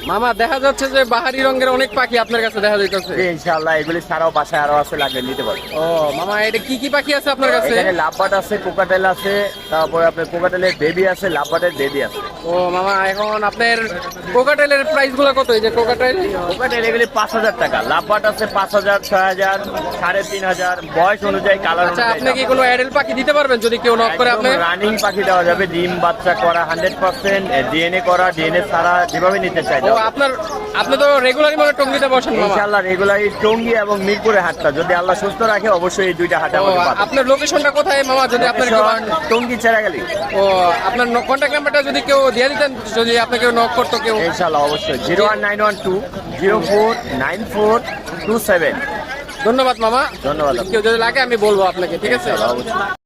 মামা দেখা যাচ্ছে যে বাহারি রঙের অনেক পাখি আপনার কাছে দেখা যাইতেছে। ইনশাআল্লাহ এগুলি ছাড়াও বাসায় আরো আছে, লাগলে নিতে পারবেন। ও মামা, এটা কি কি পাখি আছে আপনার কাছে? এখানে লাভবার্ড আছে, কোকাটেল আছে, তারপরে আপনার কোকাটেলের বেবি আছে, লাভবার্ডের বেবি আছে। ও মামা, এখন আপনার কোকাটেলের প্রাইস গুলো কত? এই যে কোকাটেল, কোকাটেল এগুলি 5,000 টাকা, লাভবার্ড আছে 5,000, 6,000, 3,500, বয়স অনুযায়ী, কালার আচ্ছা অনুযায়ী। আপনি কি কোনো অ্যাডাল্ট পাখি দিতে পারবেন যদি কেউ নক করে? আপনি রানিং পাখি দেওয়া যাবে, ডিম বাচ্চা করা 100%, ডিএনএ করা, ডিএনএ ছাড়া, যেভাবে নিতে চাই। ও আপনি তো রেগুলারই মানে টঙ্গিতে বসেন মামা? ইনশাআল্লাহ রেগুলারই টঙ্গী এবং মিরপুরে হাটটা, যদি আল্লাহ সুস্থ রাখে অবশ্যই এই দুইটা হাটে আমাকে পাবেন। আপনার লোকেশনটা কোথায় মামা? যদি আপনার টঙ্গী চেরাগালি। ও আপনার কন্ট্যাক্ট নাম্বারটা যদি কেউ দিয়ে দিতেন, যদি আপনাকে নক করতো কেউ। ইনশাআল্লাহ অবশ্যই 01912049427। ধন্যবাদ মামা। ধন্যবাদ। কেউ যদি লাগে আমি বলবো আপনাকে, ঠিক আছে? অবশ্যই।